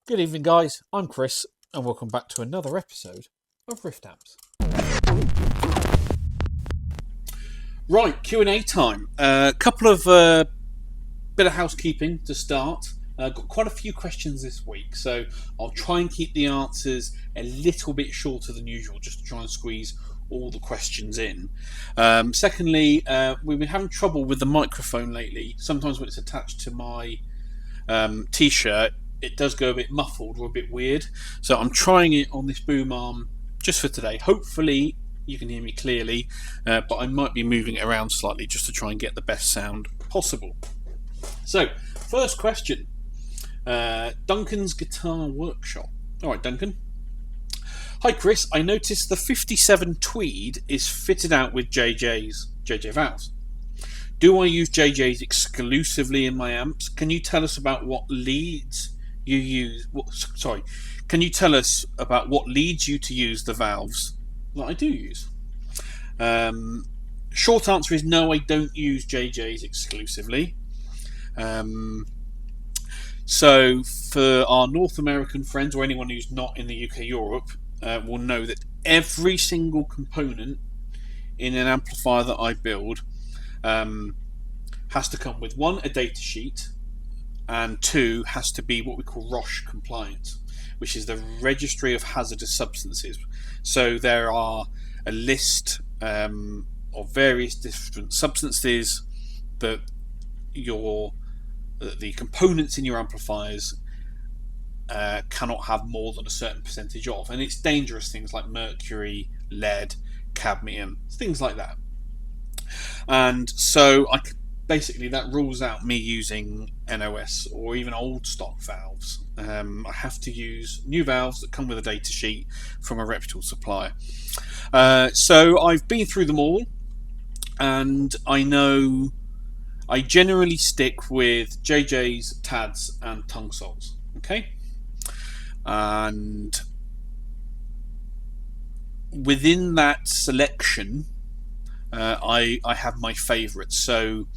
Good evening, guys. I'm Chris, and welcome back to another episode of Rift Amps. Right, Q&A time. A couple of bit of housekeeping to start. Got quite a few questions this week, so I'll try and keep the answers a little bit shorter than usual, just to try and squeeze all the questions in. Secondly, we've been having trouble with the microphone lately. Sometimes when it's attached to my t-shirt, it does go a bit muffled or a bit weird. So I'm trying it on this boom arm just for today. Hopefully you can hear me clearly, but I might be moving it around slightly just to try and get the best sound possible. So, first question. Duncan's Guitar Workshop. Alright, Duncan. Hi Chris, I noticed the 57 Tweed is fitted out with JJ valves. Do I use JJs exclusively in my amps? Can you tell us about what leads you use? Can you tell us about what leads you to use the valves that I do use? Short answer is no, I don't use JJs exclusively. So for our North American friends or anyone who's not in the UK, Europe, will know that every single component in an amplifier that I build has to come with one, a data sheet, and two, has to be what we call ROSH compliant, which is the Registry of Hazardous Substances. So there are a list of various different substances that the components in your amplifiers cannot have more than a certain percentage of, and it's dangerous things like mercury, lead, cadmium, things like that. And so basically that rules out me using NOS or even old stock valves. I have to use new valves that come with a data sheet from a reputable supplier. So I've been through them all, and I know I generally stick with JJs, TADs, and tongue soles. Okay, and within that selection, I have my favourites. So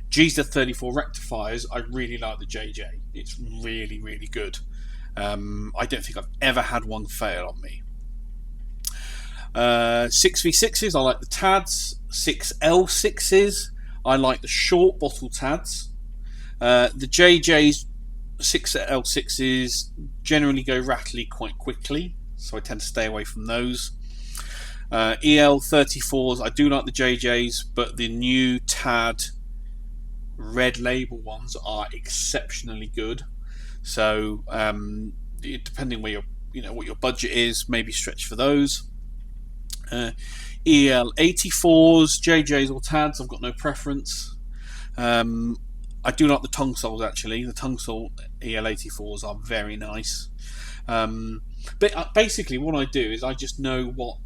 GZ34 rectifiers, I really like the JJ. It's really, really good. I don't think I've ever had one fail on me. 6v6s, I like the TADs. 6L6s, I like the short bottle TADs. The JJ's 6L6s generally go rattly quite quickly, so I tend to stay away from those. EL34s, I do like the JJs, but the new TAD red label ones are exceptionally good. So depending where what your budget is, maybe stretch for those. EL84s, JJs or TADs, I've got no preference. I do like the tongue soles actually. The tongue sole EL84s are very nice. But basically what I do is I just know what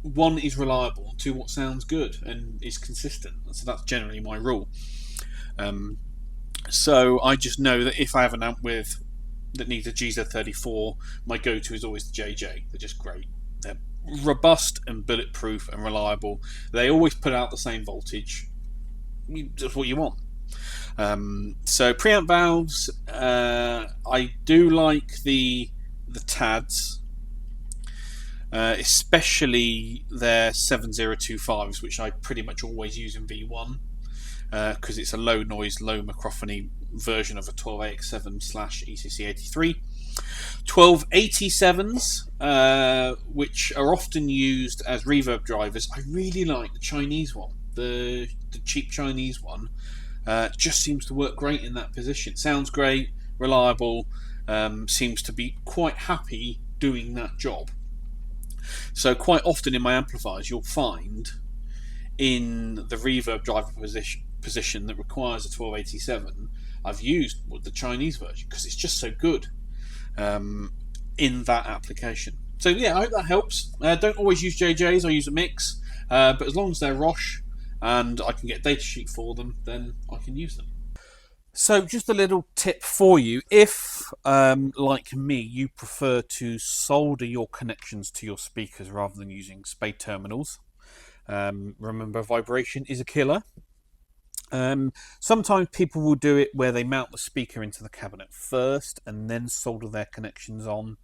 one is reliable, two what sounds good and is consistent. So that's generally my rule. So I just know that if I have an amp that needs a GZ34, my go-to is always the JJ. They're just great. They're robust and bulletproof and reliable. They always put out the same voltage. That's what you want. So preamp valves, I do like the TADs, especially their 7025s, which I pretty much always use in V1 because it's a low noise, low microphony version of a 12AX7/ECC83. 1287s, which are often used as reverb drivers. I really like the Chinese one, the cheap Chinese one. Just seems to work great in that position. Sounds great, reliable, seems to be quite happy doing that job. So quite often in my amplifiers you'll find in the reverb driver position that requires a 1287, I've used the Chinese version because it's just so good in that application. So yeah, I hope that helps. Don't always use JJs, I use a mix, but as long as they're ROSH and I can get a data sheet for them, then I can use them. So just a little tip for you. If, like me, you prefer to solder your connections to your speakers rather than using spade terminals, remember vibration is a killer. Sometimes people will do it where they mount the speaker into the cabinet first and then solder their connections on.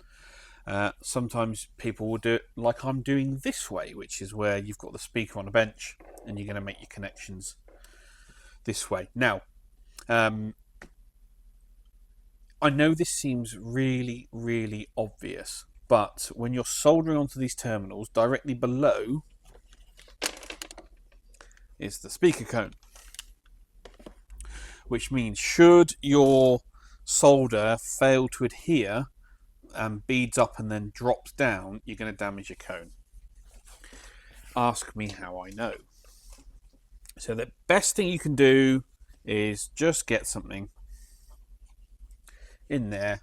Sometimes people will do it like I'm doing this way, which is where you've got the speaker on a bench and you're going to make your connections this way. Now, I know this seems really, really obvious, but when you're soldering onto these terminals, directly below is the speaker cone, which means should your solder fail to adhere and beads up and then drops down, you're going to damage your cone. Ask me how I know. So the best thing you can do is just get something in there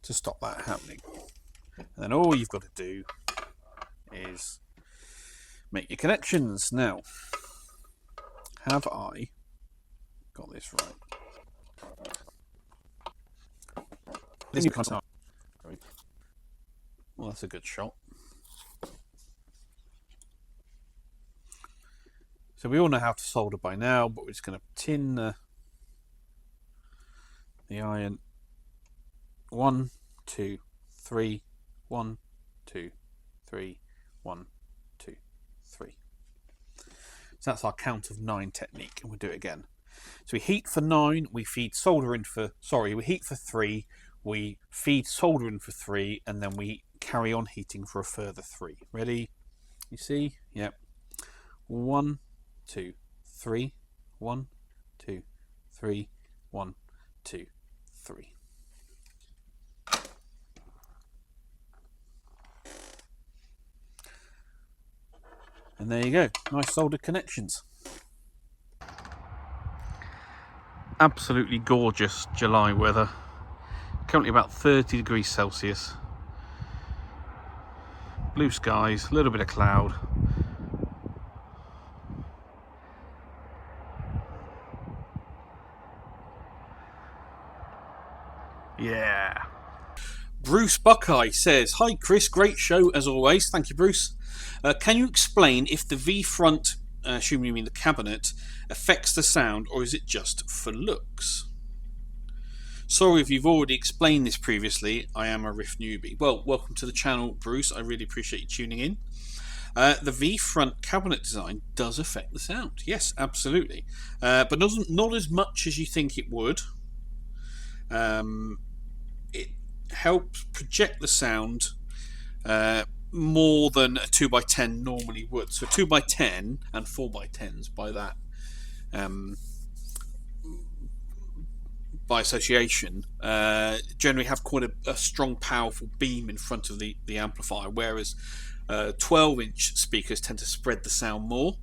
to stop that happening. And then all you've got to do is make your connections. Now, have I got this right? This well, that's a good shot. So we all know how to solder by now, but we're just going to tin the iron. 1, 2, 3, 1, 2, 3, 1, 2, 3. So that's our count of 9 technique, and we'll do it again. So we heat for 9, we feed solder in for, we heat for 3, we feed solder in for 3, and then we carry on heating for a further 3. Ready? You see? Yep. 1, 2, 3, 1, 2, 3, 1, 2, 3. And there you go, nice soldered connections. Absolutely gorgeous July weather. Currently about 30 degrees Celsius. Blue skies, a little bit of cloud. Yeah. Bruce Buckeye says, "Hi Chris, great show as always." Thank you, Bruce. Can you explain if the V front, assuming you mean the cabinet, affects the sound, or is it just for looks? Sorry if you've already explained this previously. I am a riff newbie. Well, welcome to the channel, Bruce. I really appreciate you tuning in. The V front cabinet design does affect the sound. Yes, absolutely, but not as much as you think it would. It helps project the sound more than a 2x10 normally would. So 2x10 and 4x10s by that by association generally have quite a strong, powerful beam in front of the amplifier, whereas 12-inch speakers tend to spread the sound more,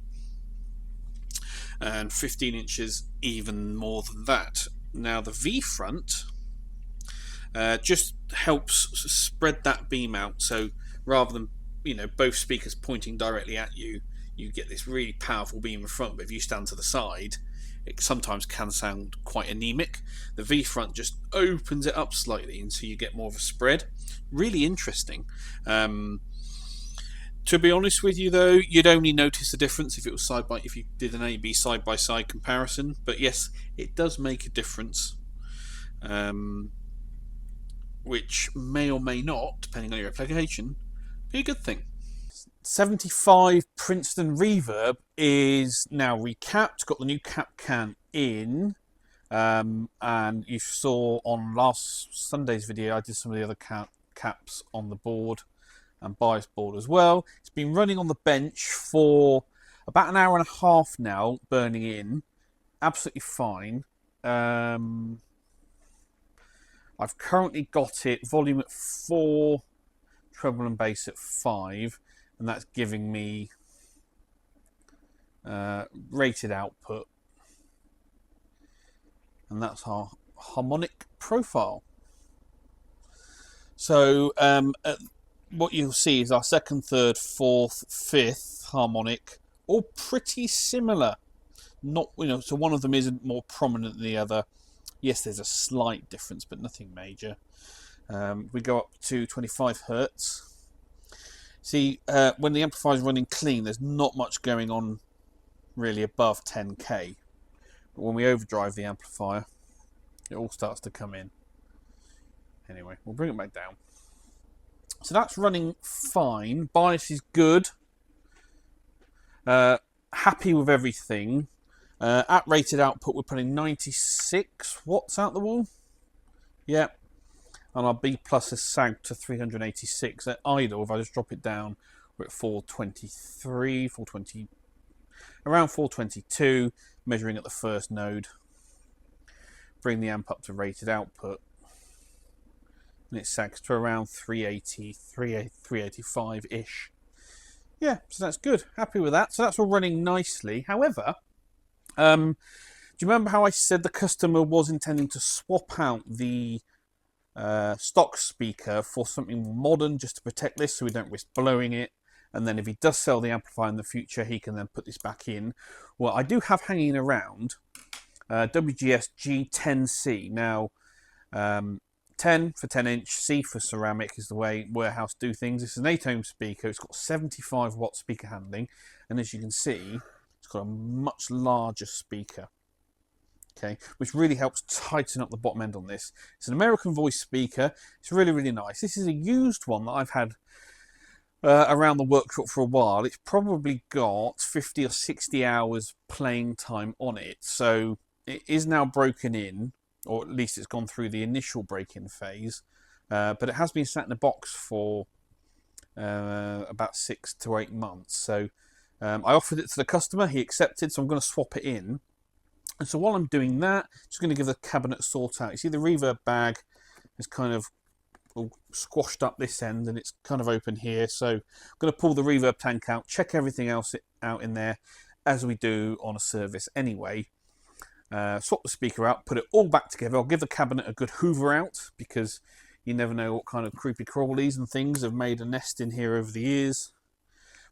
and 15 inches even more than that. Now the V front just helps spread that beam out, so rather than both speakers pointing directly at you, you get this really powerful beam in front. But if you stand to the side, it sometimes can sound quite anemic. The V front just opens it up slightly, and so you get more of a spread. Really interesting. To be honest with you, though, you'd only notice the difference if it was if you did an A/B side-by-side comparison. But yes, it does make a difference, which may or may not, depending on your application, be a good thing. 75 Princeton Reverb is now recapped, got the new cap can in, and you saw on last Sunday's video I did some of the other caps on the board and bias board as well. It's been running on the bench for about an hour and a half now, burning in, absolutely fine. I've currently got it volume at 4, treble and bass at 5, and that's giving me rated output, and that's our harmonic profile. So what you'll see is our second, third, fourth, fifth harmonic, all pretty similar. Not, so one of them isn't more prominent than the other. Yes, there's a slight difference, but nothing major. We go up to 25 Hertz. See, when the amplifier is running clean, there's not much going on really above 10k. But when we overdrive the amplifier, it all starts to come in. Anyway, we'll bring it back down. So that's running fine. Bias is good. Happy with everything. At rated output, we're putting 96 watts out the wall. Yep. And our B plus has sagged to 386. At idle, if I just drop it down, we're at 423, 420, around 422, measuring at the first node. Bring the amp up to rated output. And it sags to around 380, 385-ish. Yeah, so that's good. Happy with that. So that's all running nicely. However, do you remember how I said the customer was intending to swap out the stock speaker for something more modern just to protect this so we don't risk blowing it? And then if he does sell the amplifier in the future, he can then put this back in. Well, I do have hanging around WGS G10C. Now, 10 for 10-inch, C for ceramic is the way Warehouse do things. It's an 8-ohm speaker. It's got 75 watt speaker handling. And as you can see, it's got a much larger speaker. Okay, which really helps tighten up the bottom end on this. It's an American voice speaker. It's really, really nice. This is a used one that I've had around the workshop for a while. It's probably got 50 or 60 hours playing time on it. So it is now broken in, or at least it's gone through the initial break-in phase. But it has been sat in a box for about 6 to 8 months. So I offered it to the customer. He accepted, so I'm going to swap it in. And so while I'm doing that, just going to give the cabinet a sort out. You see the reverb bag is kind of all squashed up this end and it's kind of open here. So I'm going to pull the reverb tank out, check everything else out in there as we do on a service anyway. Swap the speaker out, put it all back together. I'll give the cabinet a good hoover out because you never know what kind of creepy crawlies and things have made a nest in here over the years.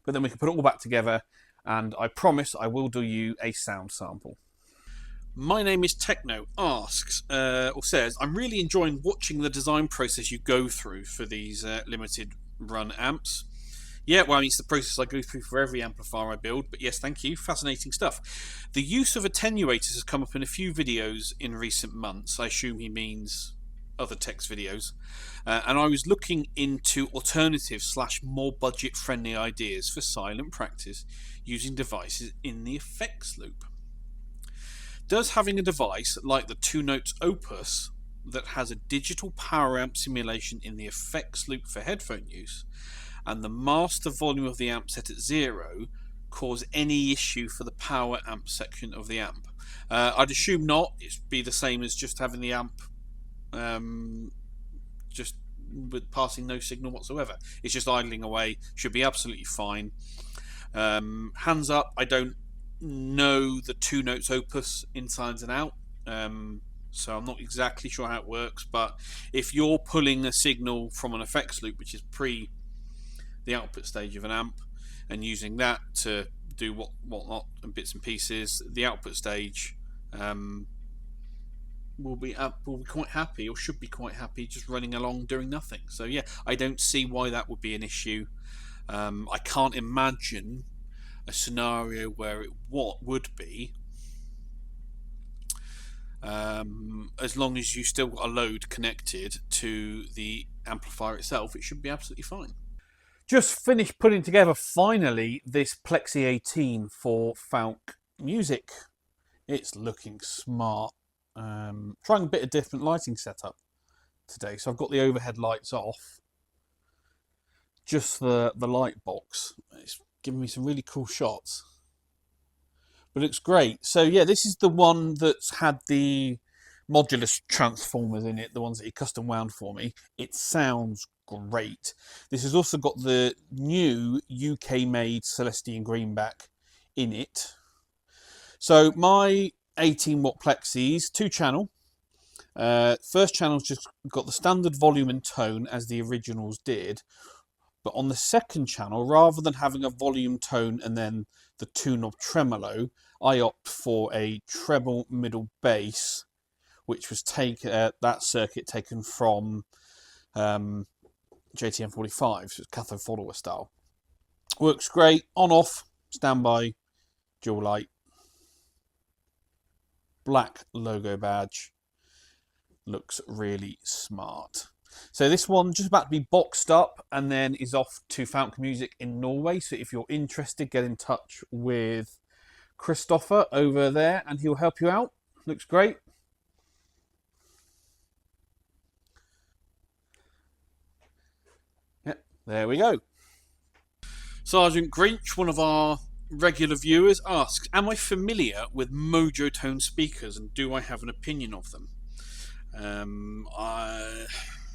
But then we can put it all back together and I promise I will do you a sound sample. My name is Techno asks, or says, I'm really enjoying watching the design process you go through for these limited run amps. Yeah, well, I mean, it's the process I go through for every amplifier I build, but yes, thank you. Fascinating stuff. The use of attenuators has come up in a few videos in recent months. I assume he means other text videos. And I was looking into alternative / more budget-friendly ideas for silent practice using devices in the effects loop. Does having a device like the 2 Notes Opus that has a digital power amp simulation in the effects loop for headphone use and the master volume of the amp set at 0 cause any issue for the power amp section of the amp? I'd assume not. It'd be the same as just having the amp just with passing no signal whatsoever. It's just idling away. Should be absolutely fine. Hands up, I don't know the 2 Notes Opus inside and out, so I'm not exactly sure how it works, but if you're pulling a signal from an effects loop which is pre the output stage of an amp and using that to do whatnot and bits and pieces, the output stage will be quite happy, or should be quite happy, just running along doing nothing. So yeah, I don't see why that would be an issue. I can't imagine a scenario where it would be, as long as you still got a load connected to the amplifier itself, it should be absolutely fine. Just finished putting together finally this Plexi 18 for Falk Music. It's looking smart. Trying a bit of different lighting setup today, so I've got the overhead lights off, just the light box. It's giving me some really cool shots, but it looks great. So yeah, this is the one that's had the modular transformers in it, the ones that he custom wound for me. It sounds great. This has also got the new UK made Celestian greenback in it. So my 18 watt Plexis, 2-channel. First channel's just got the standard volume and tone as the originals did. But on the second channel, rather than having a volume tone and then the 2-knob tremolo, I opt for a treble middle bass, which was that circuit taken from JTM 45, so it's cathode follower style. Works great, on off, standby, dual light. black logo badge. Looks really smart. So this one just about to be boxed up and then is off to Fountain Music in Norway. So if you're interested, get in touch with Christopher over there and he'll help you out. Looks great. Yep, there we go. Sergeant Grinch, one of our regular viewers, asks, am I familiar with Mojo Tone speakers and do I have an opinion of them?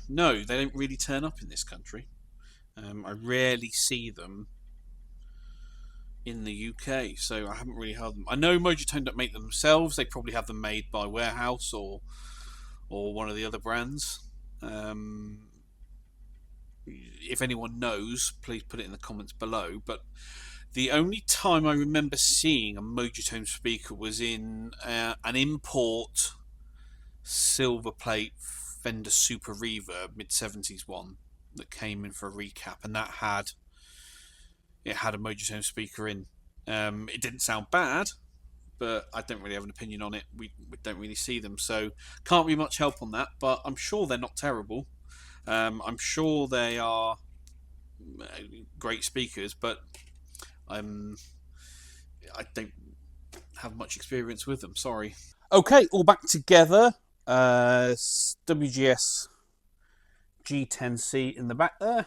No, they don't really turn up in this country. I rarely see them in the UK, so I haven't really heard them. I know Mojo Tone don't make them themselves. They probably have them made by Warehouse or one of the other brands. If anyone knows, please put it in the comments below. But the only time I remember seeing a Mojo Tone speaker was in an import silver plate Fender Super Reverb mid-70s one that came in for a recap, and that had a Mojo Tone speaker in. It didn't sound bad, but I don't really have an opinion on it. We don't really see them, so can't be much help on that. But I'm sure they're not terrible. I'm sure they are great speakers, but I don't have much experience with them. Sorry. Okay, all back together. WGS G10C in the back there.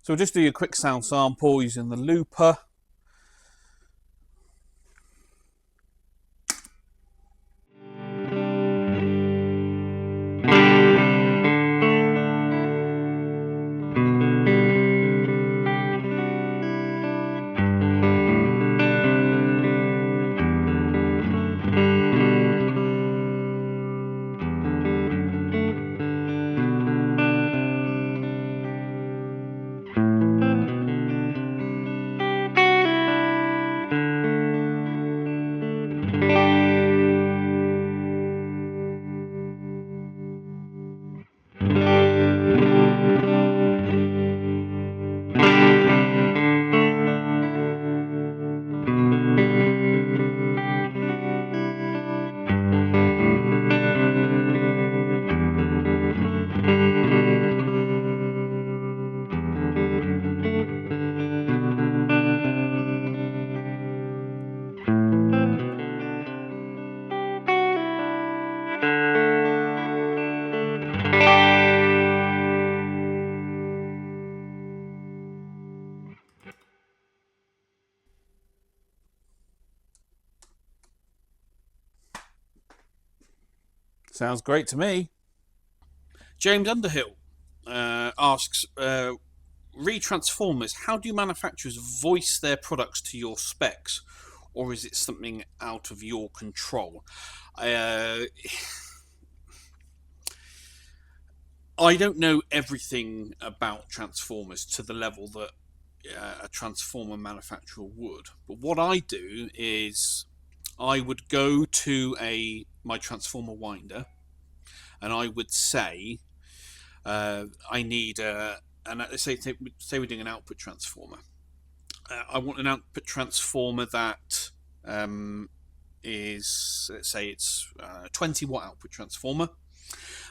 So we'll just do a quick sound sample using the looper. Sounds great to me. James Underhill asks, re-transformers, how do manufacturers voice their products to your specs? Or is it something out of your control? I don't know everything about transformers to the level that a transformer manufacturer would. But what I do is I would go to my transformer winder and I would say I need say we're doing an output transformer. I want an output transformer that is, let's say it's a 20 watt output transformer.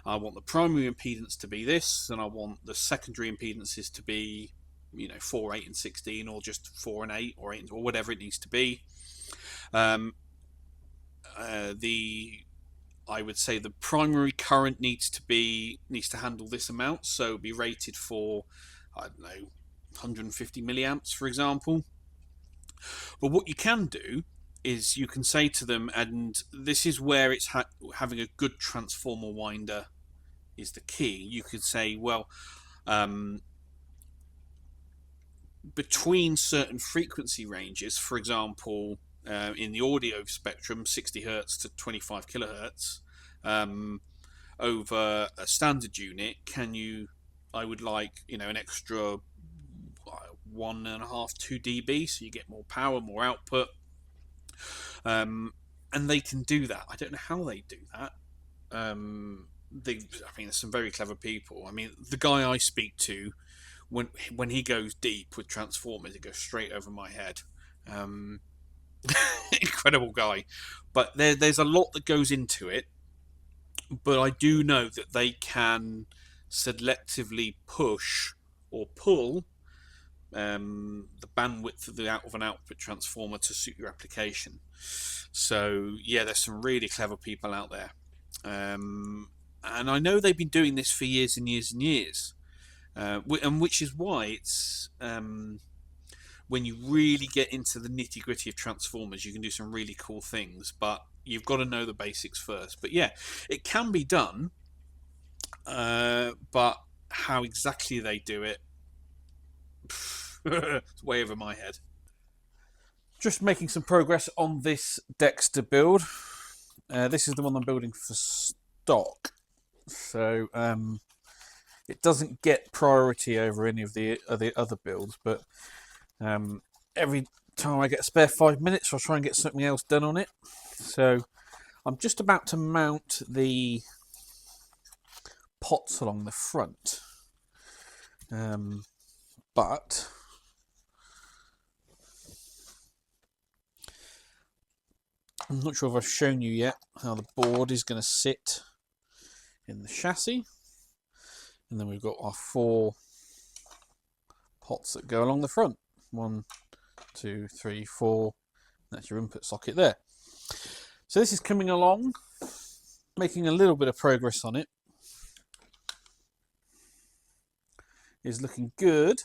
I want the primary impedance to be this, and I want the secondary impedances to be 4, 8 and 16, or just 4 and 8, or 8 or whatever it needs to be. I would say the primary current needs to handle this amount, so be rated for, I don't know, 150 milliamps, for example. But what you can do is you can say to them, and this is where it's having a good transformer winder is the key. You could say, well, between certain frequency ranges, for example, in the audio spectrum, 60 hertz to 25 kilohertz, over a standard unit, I would like, an extra 1.5, 2 dB, so you get more power, more output. And they can do that. I don't know how they do that. There's some very clever people. I mean, the guy I speak to, when he goes deep with transformers, it goes straight over my head. Incredible guy. But there's a lot that goes into it. But I do know that they can selectively push or pull the bandwidth of of an output transformer to suit your application. So yeah, there's some really clever people out there, and I know they've been doing this for years and years and years, and which is why it's when you really get into the nitty gritty of transformers, you can do some really cool things, but you've got to know the basics first. But yeah, it can be done, but how exactly they do it, it's way over my head. Just making some progress on this Dexter build. This is the one I'm building for stock, so it doesn't get priority over any of the other builds, but every time I get a spare 5 minutes, I'll try and get something else done on it. So I'm just about to mount the pots along the front, but I'm not sure if I've shown you yet how the board is going to sit in the chassis. And then we've got our 4 pots that go along the front. 1, 2, 3, 4. That's your input socket there. So this is coming along, making a little bit of progress on it. Is looking good.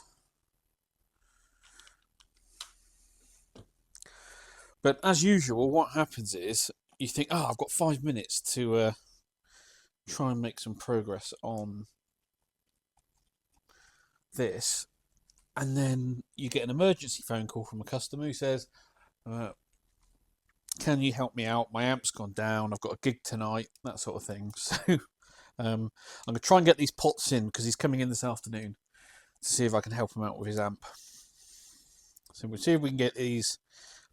But as usual, what happens is you think, oh, I've got 5 minutes to try and make some progress on this. And then you get an emergency phone call from a customer who says, can you help me out? My amp's gone down. I've got a gig tonight, that sort of thing. So I'm going to try and get these pots in because he's coming in this afternoon to see if I can help him out with his amp. So we'll see if we can get these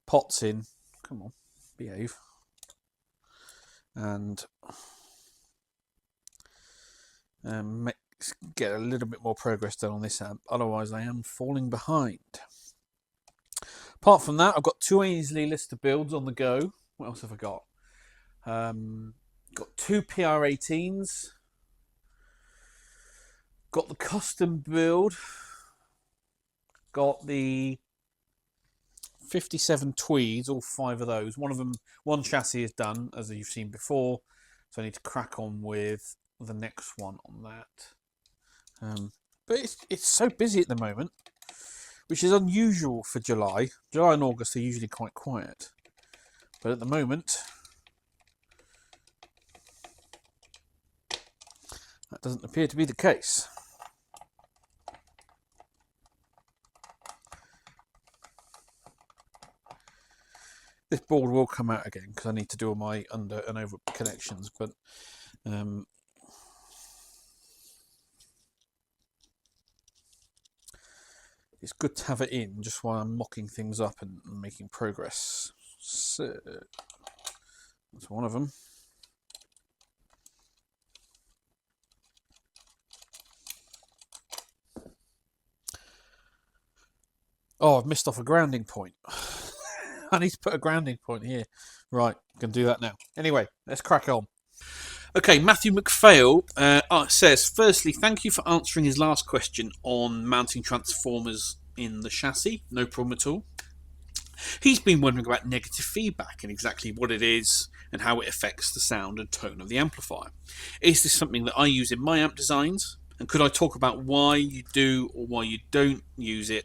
pots in. Come on, behave. And get a little bit more progress done on this amp. Otherwise, I am falling behind. Apart from that, I've got 2 easily listed builds on the go. What else have I got? Got 2 PR18s. Got the custom build. Got the 57 tweeds, all 5 of those. One chassis is done, as you've seen before. So I need to crack on with the next one on that. But it's so busy at the moment, which is unusual for July. July and August are usually quite quiet. But at the moment, that doesn't appear to be the case. This board will come out again because I need to do all my under and over connections, but it's good to have it in just while I'm mocking things up and making progress. So that's one of them. Oh, I've missed off a grounding point. I need to put a grounding point here. Right, can do that now. Anyway, let's crack on. Okay, Matthew McPhail says, firstly, thank you for answering his last question on mounting transformers in the chassis. No problem at all. He's been wondering about negative feedback and exactly what it is and how it affects the sound and tone of the amplifier. Is this something that I use in my amp designs? And could I talk about why you do or why you don't use it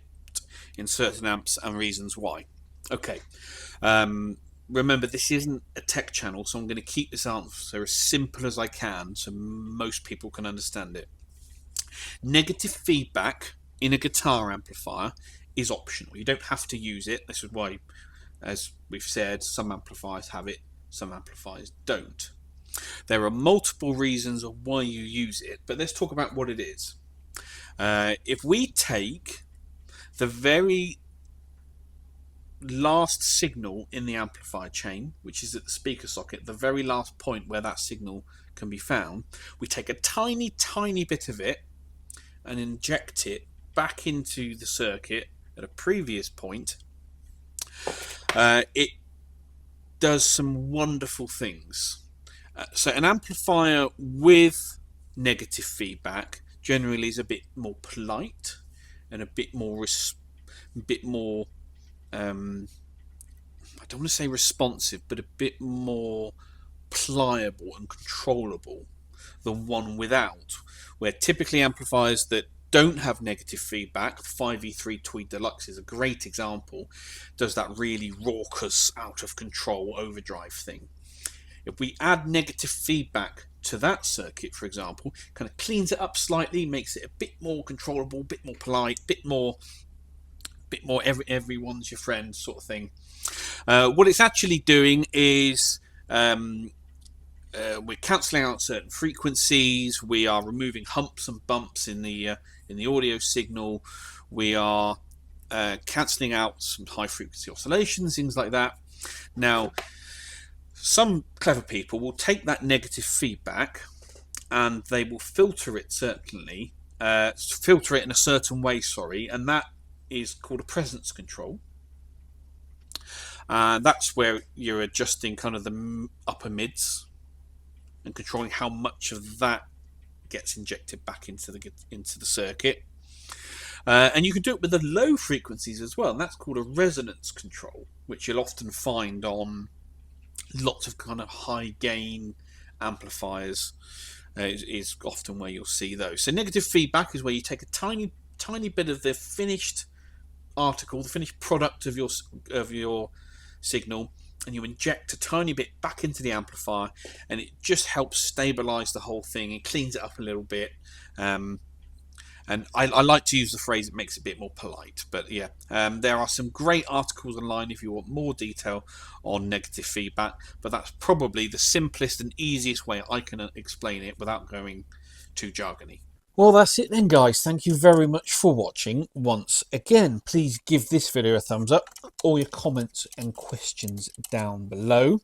in certain amps and reasons why? Okay. Remember, this isn't a tech channel, so I'm going to keep this answer as simple as I can so most people can understand it. Negative feedback in a guitar amplifier is optional. You don't have to use it. This is why, as we've said, some amplifiers have it, some amplifiers don't. There are multiple reasons of why you use it, but let's talk about what it is. If we take the very last signal in the amplifier chain, which is at the speaker socket, the very last point where that signal can be found, we take a tiny bit of it and inject it back into the circuit at a previous point, It does some wonderful things. So an amplifier with negative feedback generally is a bit more polite and a bit more I don't want to say responsive, but a bit more pliable and controllable than one without, where typically amplifiers that don't have negative feedback, 5E3 Tweed Deluxe is a great example, does that really raucous, out of control overdrive thing. If we add negative feedback to that circuit, for example, kind of cleans it up slightly, makes it a bit more controllable, a bit more polite, a bit more everyone's your friend sort of thing. What it's actually doing is we're cancelling out certain frequencies. We are removing humps and bumps in the audio signal. We are cancelling out some high frequency oscillations, things like that. Now, some clever people will take that negative feedback and they will filter it in a certain way. And that is called a presence control. That's where you're adjusting kind of the upper mids and controlling how much of that gets injected back into the circuit. And you can do it with the low frequencies as well, and that's called a resonance control, which you'll often find on lots of kind of high gain amplifiers. Is often where you'll see those. So negative feedback is where you take a tiny bit of the finished article, the finished product of your signal, and you inject a tiny bit back into the amplifier, and it just helps stabilize the whole thing and cleans it up a little bit. And I like to use the phrase, it makes it a bit more polite. But yeah, there are some great articles online if you want more detail on negative feedback, but that's probably the simplest and easiest way I can explain it without going too jargony. Well, that's it then, guys. Thank you very much for watching. Once again, please give this video a thumbs up. All your comments and questions down below.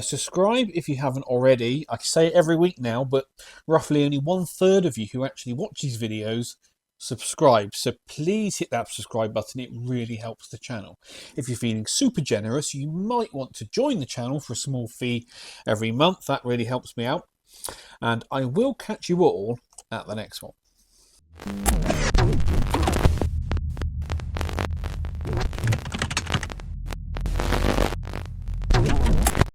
Subscribe if you haven't already. I say it every week now, but roughly only 1/3 of you who actually watch these videos subscribe. So please hit that subscribe button. It really helps the channel. If you're feeling super generous, you might want to join the channel for a small fee every month. That really helps me out. And I will catch you all at the next one.